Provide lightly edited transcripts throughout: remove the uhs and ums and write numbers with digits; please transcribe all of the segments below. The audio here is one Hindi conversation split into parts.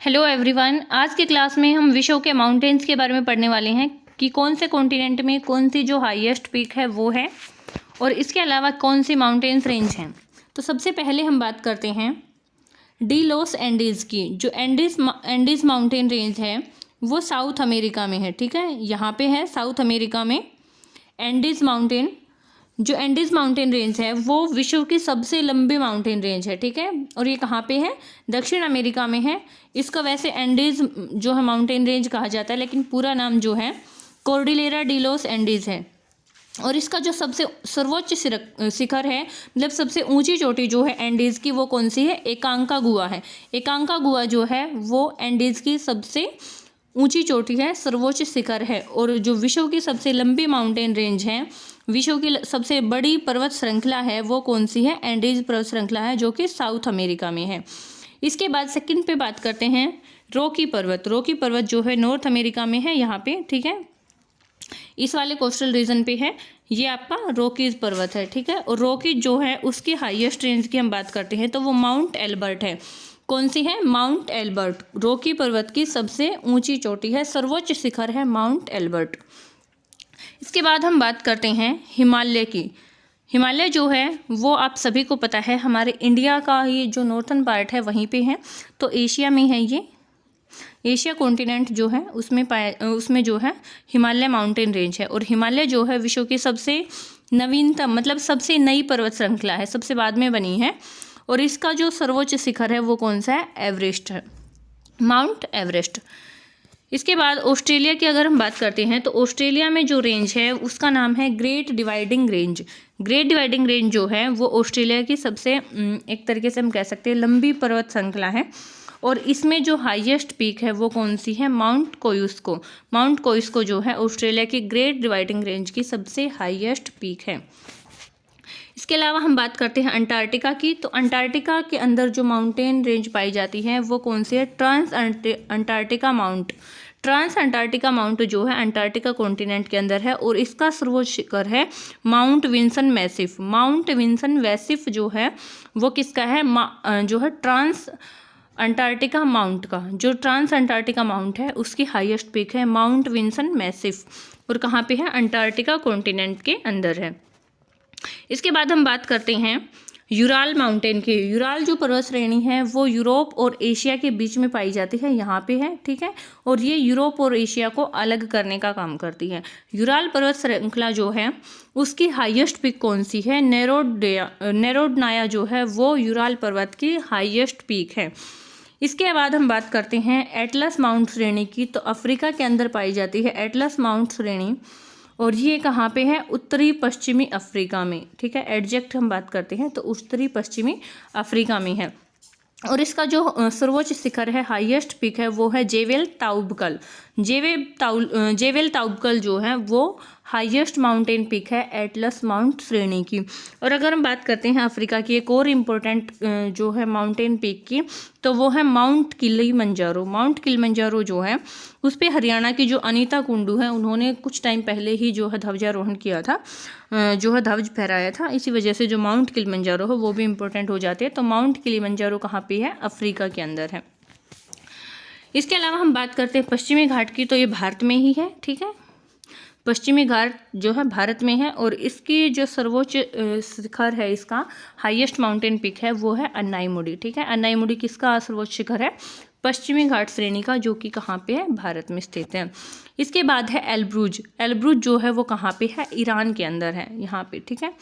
हेलो एवरीवन, आज की क्लास में हम विश्व के माउंटेन्स के बारे में पढ़ने वाले हैं कि कौन से कॉन्टिनेंट में कौन सी जो हाईएस्ट पीक है वो है और इसके अलावा कौन सी माउंटेन्स रेंज हैं। तो सबसे पहले हम बात करते हैं डी लॉस एंडीज़ की। जो एंडीज़ माउंटेन रेंज है वो साउथ अमेरिका में है। ठीक है, यहाँ पे है साउथ अमेरिका में एंडीज़ माउंटेन। जो एंडीज़ माउंटेन रेंज है वो विश्व की सबसे लंबी माउंटेन रेंज है। ठीक है, और ये कहाँ पे है? दक्षिण अमेरिका में है। इसका वैसे एंडीज़ जो है माउंटेन रेंज कहा जाता है, लेकिन पूरा नाम जो है कॉर्डिलेरा डी लॉस एंडीज़ है। और इसका जो सबसे सर्वोच्च शिखर है, मतलब सबसे ऊंची चोटी जो है एंडीज़ की, वो कौन सी है? एकांकागुआ है। एकांकागुआ जो है वो एंडीज़ की सबसे ऊंची चोटी है, सर्वोच्च शिखर है। और जो विश्व की सबसे लंबी माउंटेन रेंज है, विश्व की सबसे बड़ी पर्वत श्रृंखला है, वो कौन सी है? एंडीज़ पर्वत श्रृंखला है, जो कि साउथ अमेरिका में है। इसके बाद सेकंड पे बात करते हैं रॉकी पर्वत। रॉकी पर्वत जो है नॉर्थ अमेरिका में है, यहाँ पे। ठीक है, इस वाले कोस्टल रीजन पे है, ये आपका रॉकीज पर्वत है। ठीक है, और रॉकी जो है उसकी हाईएस्ट रेंज की हम बात करते हैं तो वो माउंट एल्बर्ट है। कौन सी है? Mount Elbert. रॉकी पर्वत की सबसे ऊंची चोटी है, सर्वोच्च शिखर है माउंट एल्बर्ट। इसके बाद हम बात करते हैं हिमालय की। हिमालय जो है वो आप सभी को पता है हमारे इंडिया का ही जो नॉर्थन पार्ट है वहीं पे है, तो एशिया में है ये। एशिया कॉन्टिनेंट जो है उसमें जो है हिमालय माउंटेन रेंज है। और हिमालय जो है विश्व की सबसे नवीनतम, मतलब सबसे नई पर्वत श्रृंखला है, सबसे बाद में बनी है। और इसका जो सर्वोच्च शिखर है वो कौन सा है? एवरेस्ट है, माउंट एवरेस्ट। इसके बाद ऑस्ट्रेलिया की अगर हम बात करते हैं तो ऑस्ट्रेलिया में जो रेंज है उसका नाम है great dividing range. Great dividing range जो है वो ऑस्ट्रेलिया की सबसे एक तरीके से हम कह सकते हैं लंबी पर्वत श्रृंखला है। और इसमें जो हाईएस्ट पीक है वो कौन सी है? माउंट कोयुस्को। माउंट कोयुस्को जो है ऑस्ट्रेलिया की ग्रेट डिवाइडिंग रेंज की सबसे हाईएस्ट पीक है। इसके अलावा हम बात करते हैं अंटार्कटिका की। तो अंटार्कटिका के अंदर जो माउंटेन रेंज पाई जाती है वो कौन सी है? Trans Antarctica mount. Trans Antarctica mount जो है अंटार्कटिका कॉन्टिनेंट के अंदर है और इसका सर्वोच्च शिखर है Mount Vinson Massif. Mount Vinson Massif जो है वो किसका है? जो है ट्रांस अंटार्कटिका माउंट का। जो ट्रांस अंटार्कटिका माउंट है उसकी हाईएस्ट पीक है माउंट विंसन मैसिफ, और कहाँ पे है? अंटार्कटिका कॉन्टिनेंट के अंदर है। इसके बाद हम बात करते हैं यूराल माउंटेन की। यूराल जो पर्वत श्रेणी है वो यूरोप और एशिया के बीच में पाई जाती है, यहाँ पे है। ठीक है, और ये यूरोप और एशिया को अलग करने का काम करती है। यूराल पर्वत श्रृंखला जो है उसकी हाईएस्ट पीक कौन सी है? नेरोडनाया जो है वो यूराल पर्वत की हाईएस्ट पीक है। इसके बाद हम बात करते हैं एटलस माउंट श्रेणी की। तो अफ्रीका के अंदर पाई जाती है एटलस माउंट श्रेणी, और ये कहाँ पे है? उत्तरी पश्चिमी अफ्रीका में। ठीक है, एडजेक्ट हम बात करते हैं तो उत्तरी पश्चिमी अफ्रीका में है। और इसका जो सर्वोच्च शिखर है, हाईएस्ट पीक है, वो है जेवेल ताउबकल। जेवेल ताउबकल जो है वो हाईएस्ट माउंटेन पीक है एटलस माउंट श्रेणी की। और अगर हम बात करते हैं अफ्रीका की एक और इम्पोर्टेंट जो है माउंटेन पीक की, तो वो है माउंट किलिमंजारो। माउंट किलिमंजारो जो है उस पर हरियाणा की जो अनीता कुंडू है उन्होंने कुछ टाइम पहले ही जो है ध्वजारोहण किया था, जो है ध्वज फहराया था। इसी वजह से जो माउंट किलिमंजारो है वो भी इम्पोर्टेंट हो जाते हैं। तो माउंट किलिमंजारो कहाँ पे है? अफ्रीका के अंदर है। इसके अलावा हम बात करते हैं पश्चिमी घाट की। तो ये भारत में ही है। ठीक है, पश्चिमी घाट जो है भारत में है और इसकी जो सर्वोच्च शिखर है, इसका हाईएस्ट माउंटेन पीक है वो है अन्नाईमुडी। ठीक है, अन्नाईमुडी किसका सर्वोच्च शिखर है? पश्चिमी घाट श्रेणी का, जो कि कहाँ पे है? भारत में स्थित है। इसके बाद है एल्ब्रूज। एल्ब्रूज जो है वो कहाँ पे है? ईरान के अंदर है, यहाँ पे। ठीक है,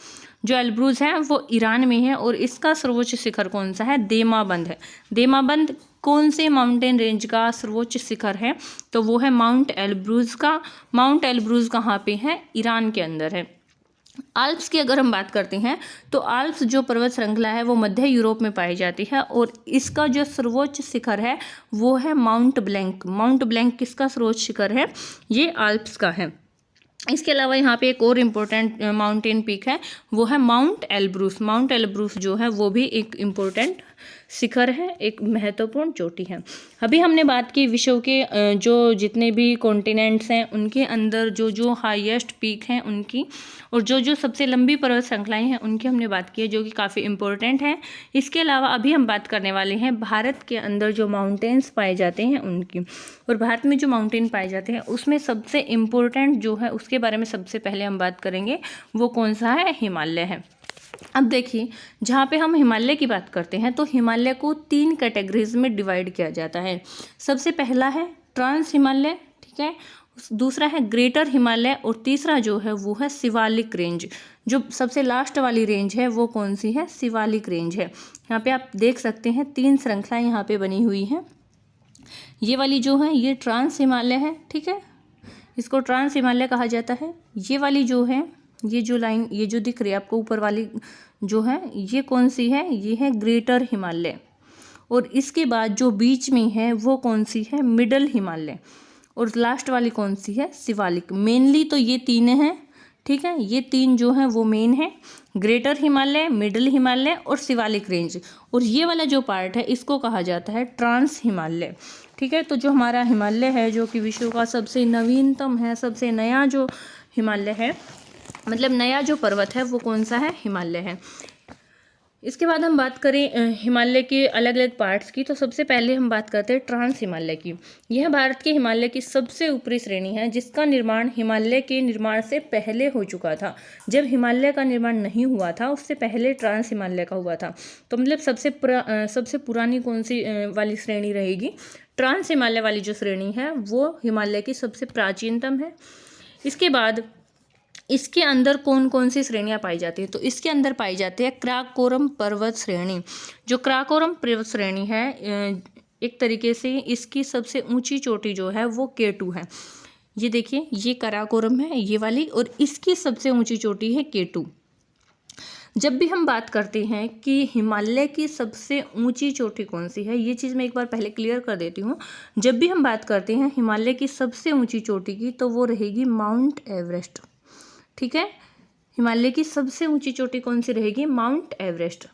जो एल्ब्रूज है वो ईरान में है और इसका सर्वोच्च शिखर कौन सा है? देमाबंद है। देमाबंद कौन से माउंटेन रेंज का सर्वोच्च शिखर है? तो वो है माउंट एल्ब्रूज का। माउंट एल्ब्रूज कहाँ पे है? ईरान के अंदर है। आल्प्स की अगर हम बात करते हैं तो आल्प्स जो पर्वत श्रृंखला है वो मध्य यूरोप में पाई जाती है और इसका जो सर्वोच्च शिखर है वो है माउंट ब्लैंक। माउंट ब्लैंक किसका सर्वोच्च शिखर है? ये आल्प्स का है। इसके अलावा यहाँ पे एक और इम्पोर्टेंट माउंटेन पीक है, वो है माउंट एल्ब्रूस। माउंट एल्ब्रूस जो है वो भी एक इम्पोर्टेंट शिखर है, एक महत्वपूर्ण चोटी है। अभी हमने बात की विश्व के जो जितने भी कॉन्टिनेंट्स हैं उनके अंदर जो जो हाईएस्ट पीक हैं उनकी, और जो जो सबसे लंबी पर्वत श्रृंखलाएं हैं उनकी हमने बात की है, जो कि काफ़ी इंपॉर्टेंट है। इसके अलावा अभी हम बात करने वाले हैं भारत के अंदर जो माउंटेन्स पाए जाते हैं उनकी। और भारत में जो माउंटेन पाए जाते हैं उसमें सबसे इम्पोर्टेंट जो है उसके बारे में सबसे पहले हम बात करेंगे, वो कौन सा है? हिमालय है। अब देखिए, जहाँ पे हम हिमालय की बात करते हैं तो हिमालय को 3 कैटेगरीज में डिवाइड किया जाता है। सबसे पहला है ट्रांस हिमालय, ठीक है, दूसरा है ग्रेटर हिमालय, और तीसरा जो है वो है शिवालिक रेंज। जो सबसे लास्ट वाली रेंज है वो कौन सी है? शिवालिक रेंज है। यहाँ पे आप देख सकते हैं 3 श्रृंखलाएं यहाँ पे बनी हुई हैं। ये वाली जो है ये ट्रांस हिमालय है, ठीक है, इसको ट्रांस हिमालय कहा जाता है। ये वाली जो है, ये जो लाइन ये जो दिख रही है आपको ऊपर वाली जो है, ये कौन सी है? ये है ग्रेटर हिमालय। और इसके बाद जो बीच में है वो कौन सी है? मिडल हिमालय। और लास्ट वाली कौन सी है? शिवालिक। मेनली तो ये 3 हैं, ठीक है, ये 3 जो हैं वो मेन है, ग्रेटर हिमालय, मिडल हिमालय और शिवालिक रेंज। और ये वाला जो पार्ट है इसको कहा जाता है ट्रांस हिमालय, ठीक है। तो जो हमारा हिमालय है जो कि विश्व का सबसे नवीनतम है, सबसे नया जो हिमालय है, मतलब नया जो पर्वत है वो कौन सा है? हिमालय है। इसके बाद हम बात करें हिमालय के अलग अलग पार्ट्स की, तो सबसे पहले हम बात करते हैं ट्रांस हिमालय की। यह भारत के हिमालय की सबसे ऊपरी श्रेणी है जिसका निर्माण हिमालय के निर्माण से पहले हो चुका था। जब हिमालय का निर्माण नहीं हुआ था उससे पहले ट्रांस हिमालय का हुआ था। तो मतलब सबसे पुरानी कौन सी वाली श्रेणी रहेगी? ट्रांस हिमालय वाली जो श्रेणी है वो हिमालय की सबसे प्राचीनतम है। इसके बाद इसके अंदर कौन कौन सी श्रेणियां पाई जाती है? तो इसके अंदर पाई जाती है क्राकोरम पर्वत श्रेणी। जो क्राकोरम पर्वत श्रेणी है, एक तरीके से इसकी सबसे ऊंची चोटी जो है वो K2 है। ये देखिए, ये कराकोरम है ये वाली, और इसकी सबसे ऊंची चोटी है K2। जब भी हम बात करते हैं कि हिमालय की सबसे ऊंची चोटी कौन सी है, ये चीज़ मैं एक बार पहले क्लियर कर देती हूँ। जब भी हम बात करते हैं हिमालय की सबसे ऊंची चोटी की, तो वो रहेगी माउंट एवरेस्ट, ठीक है। हिमालय की सबसे ऊंची चोटी कौन सी रहेगी? माउंट एवरेस्ट,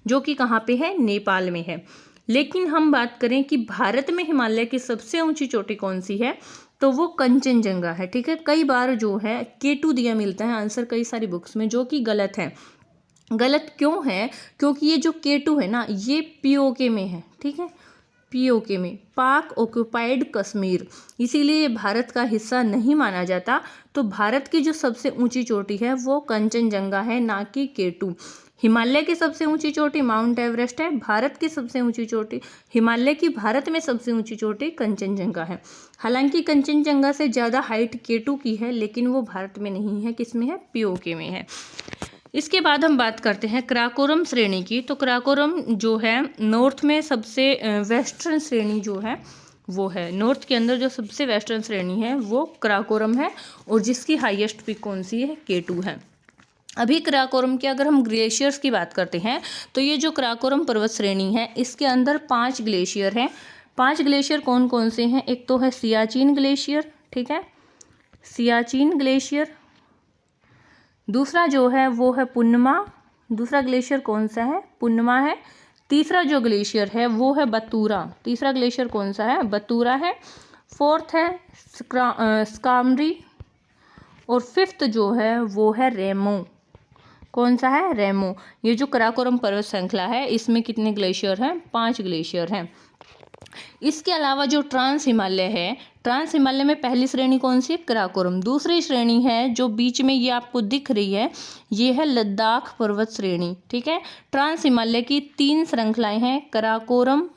जो कि कहाँ पे है? नेपाल में है। लेकिन हम बात करें कि भारत में हिमालय की सबसे ऊंची चोटी कौन सी है, तो वो कंचनजंगा है, ठीक है। कई बार जो है K2 दिया मिलता है आंसर कई सारी बुक्स में, जो कि गलत है। गलत क्यों है? क्योंकि ये जो K2 है ना, ये POK में है, ठीक है, POK में, पाक ऑक्युपाइड कश्मीर, इसीलिए ये भारत का हिस्सा नहीं माना जाता। तो भारत की जो सबसे ऊंची चोटी है वो कंचनजंगा है, ना कि K2। हिमालय की सबसे ऊंची चोटी माउंट एवरेस्ट है, भारत की सबसे ऊंची चोटी हिमालय की भारत में सबसे ऊंची चोटी कंचनजंगा है। हालांकि कंचनजंगा से ज़्यादा हाइट K2 की है, लेकिन वो भारत में नहीं है, किस में है? POK में है। इसके बाद हम बात करते हैं क्राकोरम श्रेणी की। तो क्राकोरम जो है नॉर्थ में सबसे वेस्टर्न श्रेणी जो है वो है, नॉर्थ के अंदर जो सबसे वेस्टर्न श्रेणी है वो क्राकोरम है, और जिसकी हाईएस्ट पीक कौन सी है? K2 है। अभी क्राकोरम के अगर हम ग्लेशियर्स की बात करते हैं तो ये जो क्राकोरम पर्वत श्रेणी है इसके अंदर 5 ग्लेशियर हैं। 5 ग्लेशियर कौन कौन से हैं? एक तो है सियाचिन ग्लेशियर, ठीक है, सियाचिन ग्लेशियर। दूसरा जो है वो है पुन्नमा, दूसरा ग्लेशियर कौन सा है? पुन्नमा है। तीसरा जो ग्लेशियर है वो है बतूरा, तीसरा ग्लेशियर कौन सा है? बतूरा है। फोर्थ है स्कामरी, और फिफ्थ जो है वो है रेमो। कौन सा है? रेमो। ये जो कराकोरम पर्वत श्रृंखला है इसमें कितने ग्लेशियर हैं? 5 ग्लेशियर हैं। इसके अलावा जो ट्रांस हिमालय है, ट्रांस हिमालय में पहली श्रेणी कौन सी? कराकोरम। दूसरी श्रेणी है जो बीच में ये आपको दिख रही है, ये है लद्दाख पर्वत श्रेणी, ठीक है। ट्रांस हिमालय की 3 श्रृंखलाएं हैं, कराकोरम,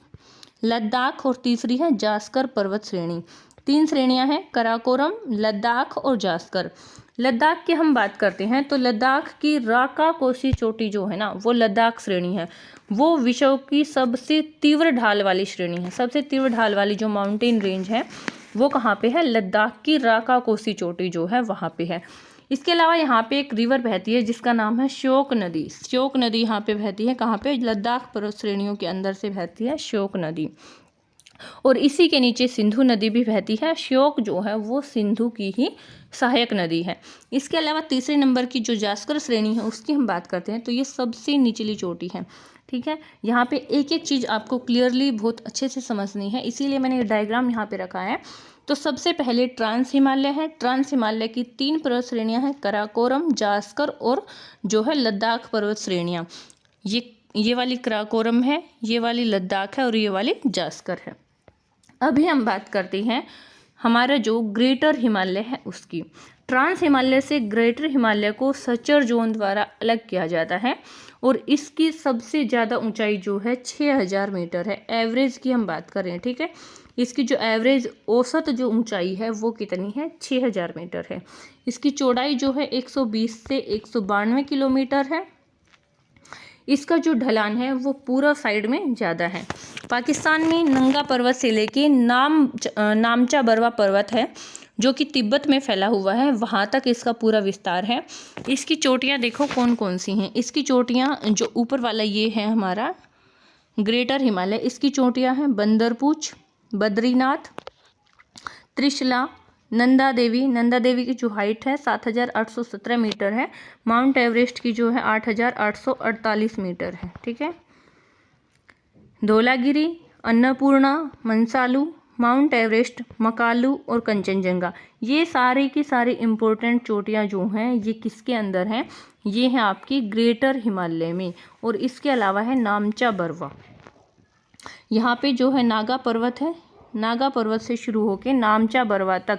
लद्दाख और तीसरी है जास्कर पर्वत श्रेणी। 3 श्रेणियां हैं, कराकोरम, लद्दाख और जास्कर। लद्दाख की हम बात करते हैं तो लद्दाख की राका कोसी चोटी जो है ना वो लद्दाख श्रेणी है। वो विश्व की सबसे तीव्र ढाल वाली श्रेणी है। सबसे तीव्र ढाल वाली जो माउंटेन रेंज है वो कहाँ पे है? लद्दाख की राका कोसी चोटी जो है वहाँ पे है। इसके अलावा यहाँ पे एक रिवर बहती है जिसका नाम है श्योक नदी। श्योक नदी यहाँ पे बहती है, कहाँ पे? लद्दाख पर्वत श्रेणियों के अंदर से बहती है श्योक नदी। और इसी के नीचे सिंधु नदी भी बहती है। श्योक जो है वो सिंधु की ही सहायक नदी है। इसके अलावा तीसरे नंबर की जो जास्कर श्रेणी है उसकी हम बात करते हैं तो ये सबसे निचली चोटी है, ठीक है, यहाँ पे एक एक चीज़ आपको क्लियरली बहुत अच्छे से समझनी है, इसीलिए मैंने ये डायग्राम यहाँ पे रखा है। तो सबसे पहले ट्रांस हिमालय है। ट्रांस हिमालय की 3 पर्वत श्रेणियाँ हैं, कराकोरम, जास्कर और जो है लद्दाख पर्वत श्रेणियाँ। ये वाली कराकोरम है, ये वाली लद्दाख है और ये वाली जास्कर है। अभी हम बात करते हैं हमारा जो ग्रेटर हिमालय है उसकी। ट्रांस हिमालय से ग्रेटर हिमालय को सचर जोन द्वारा अलग किया जाता है और इसकी सबसे ज़्यादा ऊंचाई जो है 6000 मीटर है। एवरेज की हम बात कर रहे हैं, ठीक है। इसकी जो एवरेज औसत जो ऊंचाई है वो कितनी है, 6000 मीटर है। इसकी चौड़ाई जो है 120 से 192 किलोमीटर है। इसका जो ढलान है वो पूरा साइड में ज़्यादा है। पाकिस्तान में नंगा पर्वत से लेके नामचा बरवा पर्वत है जो कि तिब्बत में फैला हुआ है, वहाँ तक इसका पूरा विस्तार है। इसकी चोटियाँ देखो कौन कौन सी हैं। इसकी चोटियाँ जो ऊपर वाला ये है हमारा ग्रेटर हिमालय, इसकी चोटियाँ हैं बंदरपूछ, बद्रीनाथ, त्रिशला, नंदा देवी की जो हाइट है 7817 मीटर है। माउंट एवरेस्ट की जो है 8848 मीटर है, ठीक है। धौलागिरी, अन्नपूर्णा, मंसालू, माउंट एवरेस्ट, मकालू और कंचनजंगा, ये सारी की सारी इम्पोर्टेंट चोटियाँ जो हैं ये किसके अंदर हैं, ये हैं आपकी ग्रेटर हिमालय में। और इसके अलावा है नामचा बरवा। यहाँ पे जो है नागा पर्वत है, नागा पर्वत से शुरू होके नामचा बरवा तक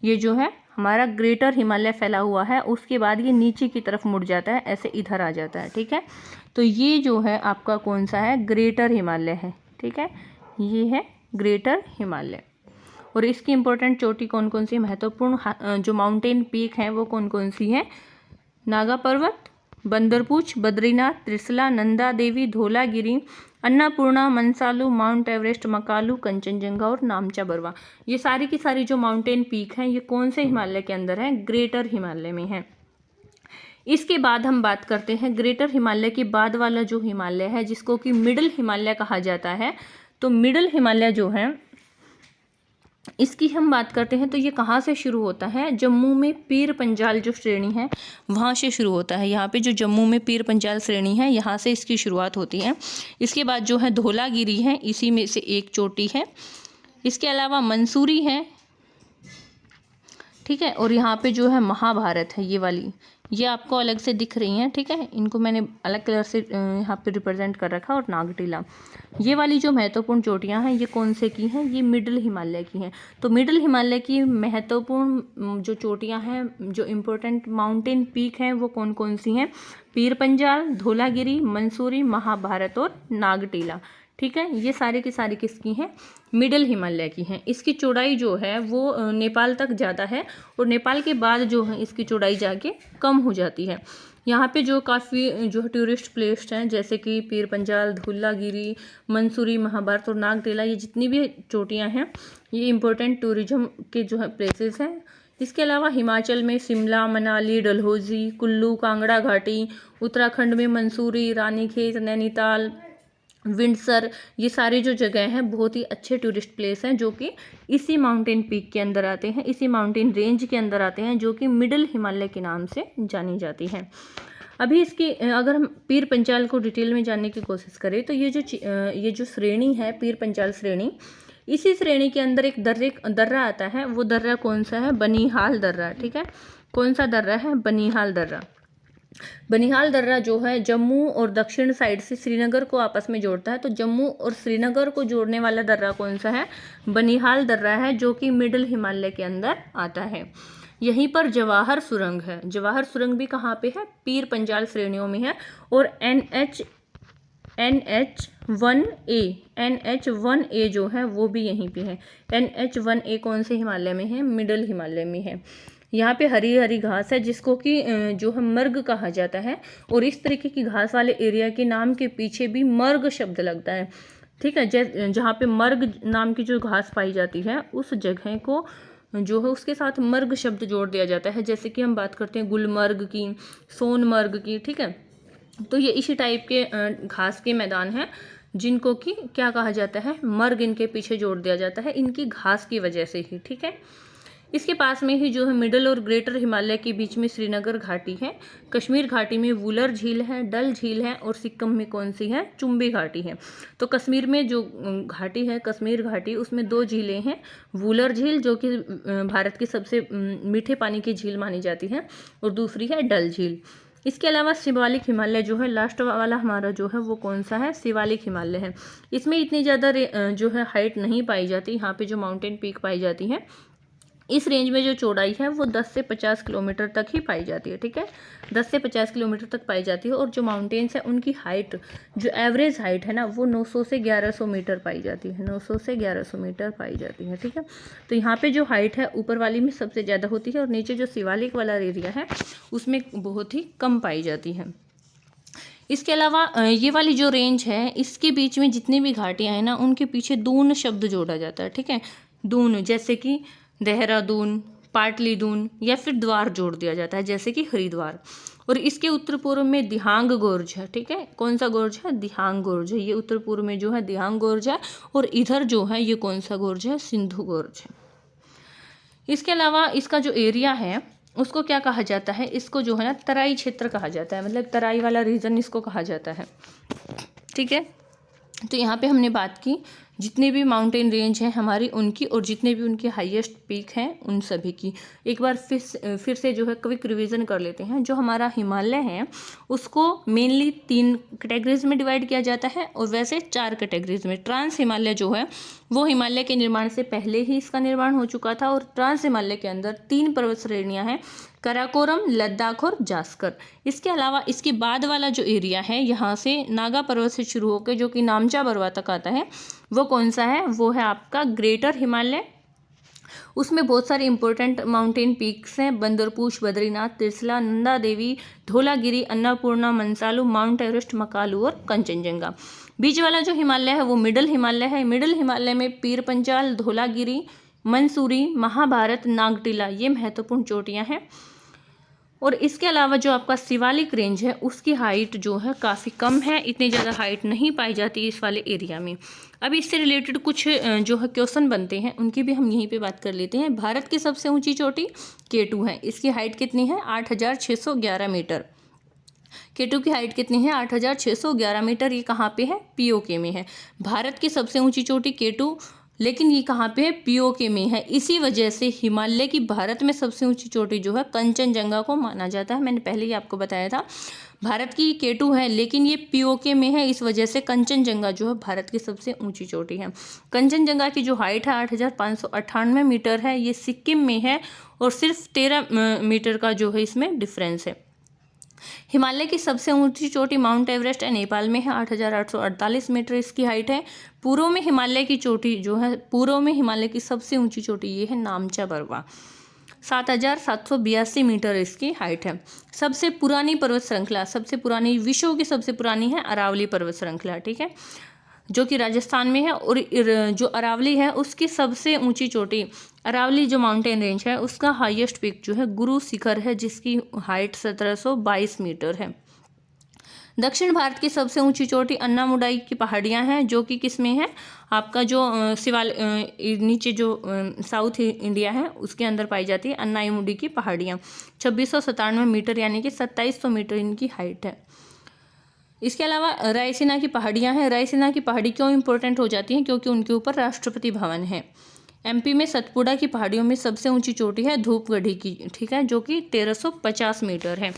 ये जो है हमारा ग्रेटर हिमालय फैला हुआ है। उसके बाद ये नीचे की तरफ मुड़ जाता है, ऐसे इधर आ जाता है, ठीक है। तो ये जो है आपका कौन सा है, ग्रेटर हिमालय है, ठीक है। ये है ग्रेटर हिमालय। और इसकी इम्पोर्टेंट चोटी कौन कौन सी, महत्वपूर्ण जो माउंटेन पीक हैं वो कौन कौन सी हैं, नागा पर्वत, बंदरपूछ, बद्रीनाथ, त्रिशला, नंदा देवी, धौलागिरी, अन्नपूर्णा, मंसालू, माउंट एवरेस्ट, मकालू, कंचनजंगा और नामचा बरवा। ये सारी की सारी जो माउंटेन पीक हैं ये कौन से हिमालय के अंदर हैं, ग्रेटर हिमालय में हैं। इसके बाद हम बात करते हैं ग्रेटर हिमालय के बाद वाला जो हिमालय है जिसको कि मिडिल हिमालय कहा जाता है। तो मिडिल हिमालय जो है इसकी हम बात करते हैं तो ये कहाँ से शुरू होता है, जम्मू में पीर पंजाल जो श्रेणी है वहाँ से शुरू होता है। यहाँ पे जो जम्मू में पीर पंजाल श्रेणी है यहाँ से इसकी शुरुआत होती है। इसके बाद जो है धौलागिरी है, इसी में से एक चोटी है। इसके अलावा मंसूरी है, ठीक है। और यहाँ पे जो है महाभारत है, ये वाली, ये आपको अलग से दिख रही हैं, ठीक है। इनको मैंने अलग कलर से यहाँ पे रिप्रेजेंट कर रखा। और नागटीला, ये वाली जो महत्वपूर्ण चोटियाँ हैं ये कौन से की हैं, ये मिडिल हिमालय की हैं। तो मिडिल हिमालय की महत्वपूर्ण जो चोटियाँ हैं, जो इम्पोर्टेंट माउंटेन पीक हैं वो कौन कौन सी हैं, पीर पंजाल, धौलागिरी, मंसूरी, महाभारत और नागटीला, ठीक है। ये सारी की सारी किसकी हैं, मिडिल हिमालय की हैं। इसकी चौड़ाई जो है वो नेपाल तक ज़्यादा है और नेपाल के बाद जो है इसकी चौड़ाई जाके कम हो जाती है। यहाँ पे जो काफ़ी जो टूरिस्ट प्लेस हैं जैसे कि पीर पंजाल, धौलागिरी, मंसूरी, महाभारत और नागटीला, ये जितनी भी चोटियाँ हैं ये इम्पोर्टेंट टूरिज्म के जो है प्लेसेस हैं। इसके अलावा हिमाचल में शिमला, मनाली, डलहौजी, कुल्लू, कांगड़ा घाटी, उत्तराखंड में मंसूरी, रानीखेत, नैनीताल, विंडसर, ये सारी जो जगह हैं बहुत ही अच्छे टूरिस्ट प्लेस हैं जो कि इसी माउंटेन पीक के अंदर आते हैं, इसी माउंटेन रेंज के अंदर आते हैं जो कि मिडिल हिमालय के नाम से जानी जाती हैं। अभी इसकी अगर हम पीर पंजाल को डिटेल में जानने की कोशिश करें तो ये जो श्रेणी है पीर पंजाल श्रेणी, इसी श्रेणी के अंदर एक दर्रा आता है। वो दर्रा कौन सा है, बनिहाल दर्रा, ठीक है। कौन सा दर्रा है, बनिहाल दर्रा। बनिहाल दर्रा जो है जम्मू और दक्षिण साइड से श्रीनगर को आपस में जोड़ता है। तो जम्मू और श्रीनगर को जोड़ने वाला दर्रा कौन सा है, बनिहाल दर्रा है जो कि मिडिल हिमालय के अंदर आता है। यहीं पर जवाहर सुरंग है। जवाहर सुरंग भी कहाँ पे है, पीर पंजाल श्रेणियों में है। और NH1A जो है वो भी यहीं पे है। NH1A कौन से हिमालय में है, मिडिल हिमालय में है। यहाँ पे हरी हरी घास है जिसको कि जो है मर्ग कहा जाता है। और इस तरीके की घास वाले एरिया के नाम के पीछे भी मर्ग शब्द लगता है, ठीक है। जहाँ पे मर्ग नाम की जो घास पाई जाती है उस जगह को जो है उसके साथ मर्ग शब्द जोड़ दिया जाता है। जैसे कि हम बात करते हैं गुलमर्ग की, सोनमर्ग की, ठीक है। तो ये इसी टाइप के घास के मैदान हैं जिनको कि क्या कहा जाता है, मर्ग इनके पीछे जोड़ दिया जाता है इनकी घास की वजह से ही, ठीक है। इसके पास में ही जो है मिडल और ग्रेटर हिमालय के बीच में श्रीनगर घाटी है, कश्मीर घाटी में वुलर झील है, डल झील है, और सिक्किम में कौन सी है, चुम्बी घाटी है। तो कश्मीर में जो घाटी है कश्मीर घाटी, उसमें 2 झीलें हैं, वुलर झील जो कि भारत की सबसे मीठे पानी की झील मानी जाती है, और दूसरी है डल झील। इसके अलावा शिवालिक हिमालय जो है लास्ट वाला हमारा जो है वो कौन सा है, शिवालिक हिमालय है। इसमें इतनी ज़्यादा जो है हाइट नहीं पाई जाती, यहाँ पे जो माउंटेन पीक पाई जाती है इस रेंज में जो चौड़ाई है वो 10 से 50 किलोमीटर तक ही पाई जाती है, ठीक है, 10 से 50 किलोमीटर तक पाई जाती है। और जो माउंटेन्स है उनकी हाइट जो एवरेज हाइट है ना वो 900 से 1100 मीटर पाई जाती है, 900 से 1100 मीटर पाई जाती है, ठीक है। तो यहाँ पे जो हाइट है ऊपर वाली में सबसे ज़्यादा होती है, और नीचे जो शिवालिक वाला एरिया है उसमें बहुत ही कम पाई जाती है। इसके अलावा ये वाली जो रेंज है इसके बीच में जितनी भी घाटियाँ हैं ना उनके पीछे दून शब्द जोड़ा जाता है, ठीक है, दून, जैसे कि देहरादून, पाटलिदून, या फिर द्वार जोड़ दिया जाता है जैसे कि हरिद्वार। और इसके उत्तर पूर्व में दिहांग गोर्ज है, ठीक है, कौन सा गोर्ज है, दिहांग गोर्ज है, ये उत्तर पूर्व में जो है दिहांग गोर्ज है, और इधर जो है ये कौन सा गोर्ज है, सिंधु गोर्ज है। इसके अलावा इसका जो एरिया है उसको क्या कहा जाता है, इसको जो है ना तराई क्षेत्र कहा जाता है, मतलब तराई वाला रीजन इसको कहा जाता है, ठीक है। तो यहाँ पे हमने बात की जितने भी माउंटेन रेंज हैं हमारी उनकी, और जितने भी उनके हाईएस्ट पीक हैं उन सभी की। एक बार फिर से जो है क्विक रिवीजन कर लेते हैं। जो हमारा हिमालय है उसको मेनली 3 कैटेगरीज में डिवाइड किया जाता है, और वैसे 4 कैटेगरीज में। ट्रांस हिमालय जो है वो हिमालय के निर्माण से पहले ही इसका निर्माण हो चुका था, और ट्रांस हिमालय के अंदर 3 पर्वत श्रेणियाँ हैं, कराकोरम, लद्दाख और जास्कर। इसके अलावा इसके बाद वाला जो एरिया है यहाँ से नागा पर्वत से शुरू होकर जो कि नामचा बरवा तक आता है वो कौन सा है, वो है आपका ग्रेटर हिमालय। उसमें बहुत सारे इंपॉर्टेंट माउंटेन पीक्स हैं, बंदरपूछ, बद्रीनाथ, तिरसला, नंदा देवी, धौलागिरी, अन्नपूर्णा, मंसालू, माउंट एवरेस्ट, मकालू और कंचनजंगा। बीच वाला जो हिमालय है वो मिडल हिमालय है। मिडल हिमालय में पीर पंचाल, धौलागिरी, मंसूरी, महाभारत, नागटिला ये महत्वपूर्ण चोटियाँ हैं। और इसके अलावा जो आपका शिवालिक रेंज है उसकी हाइट जो है काफ़ी कम है, इतनी ज़्यादा हाइट नहीं पाई जाती इस वाले एरिया में। अब इससे रिलेटेड कुछ जो है क्वेश्चन बनते हैं उनकी भी हम यहीं पे बात कर लेते हैं। भारत की सबसे ऊंची चोटी K2 है, इसकी हाइट कितनी है, 8611 मीटर। K2 की हाइट कितनी है, 8611 मीटर। ये कहाँ पे है, POK में है। भारत की सबसे ऊंची चोटी K2, लेकिन ये कहाँ पे है, POK में है। इसी वजह से हिमालय की भारत में सबसे ऊंची चोटी जो है कंचनजंगा को माना जाता है। मैंने पहले ही आपको बताया था भारत की K2 है लेकिन ये POK में है, इस वजह से कंचनजंगा जो है भारत की सबसे ऊंची चोटी है। कंचनजंगा की जो हाइट है 8598 मीटर है, ये सिक्किम में है, और सिर्फ 13 मीटर का जो है इसमें डिफरेंस है। हिमालय की सबसे ऊंची चोटी माउंट एवरेस्ट है, नेपाल में है, 8848 मीटर इसकी हाइट है। पूर्व में हिमालय की चोटी जो है, पूर्व में हिमालय की सबसे ऊंची चोटी ये है नामचा बरवा, 7782 मीटर इसकी हाइट है। सबसे पुरानी पर्वत श्रृंखला, सबसे पुरानी, विश्व की सबसे पुरानी है अरावली पर्वत श्रृंखला, ठीक है, जो कि राजस्थान में है। और जो अरावली है उसकी सबसे ऊंची चोटी, अरावली जो माउंटेन रेंज है उसका हाईएस्ट पीक जो है गुरु शिखर है, जिसकी हाइट 1722 मीटर है। दक्षिण भारत की सबसे ऊंची चोटी अन्नामुडाई की पहाड़ियां हैं, जो कि किस में है, आपका जो नीचे जो साउथ इंडिया है उसके अंदर पाई जाती है अन्नामुडी की पहाड़ियां। 2697 मीटर यानी कि 2700 मीटर इनकी हाइट है। इसके अलावा रायसीना की पहाड़ियां हैं। रायसीना की पहाड़ी क्यों इंपॉर्टेंट हो जाती हैं, क्योंकि उनके ऊपर राष्ट्रपति भवन है। MP में सतपुड़ा की पहाड़ियों में सबसे ऊंची चोटी है धूपगढ़ी की, ठीक है, जो कि 1350 मीटर है।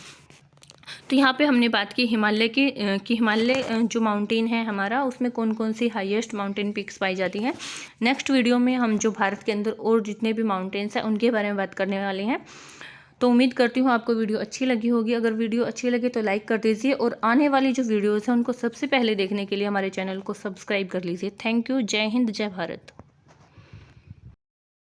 तो यहाँ पे हमने बात की हिमालय की कि हिमालय जो माउंटेन है हमारा उसमें कौन कौन सी हाईएस्ट माउंटेन पिक्स पाई जाती हैं। नेक्स्ट वीडियो में हम जो भारत के अंदर और जितने भी माउंटेन्स हैं उनके बारे में बात करने वाले हैं। तो उम्मीद करती हूँ आपको वीडियो अच्छी लगी होगी। अगर वीडियो अच्छी लगे तो लाइक कर दीजिए, और आने वाली जो वीडियोज़ हैं उनको सबसे पहले देखने के लिए हमारे चैनल को सब्सक्राइब कर लीजिए। Thank you. जय हिंद, जय भारत।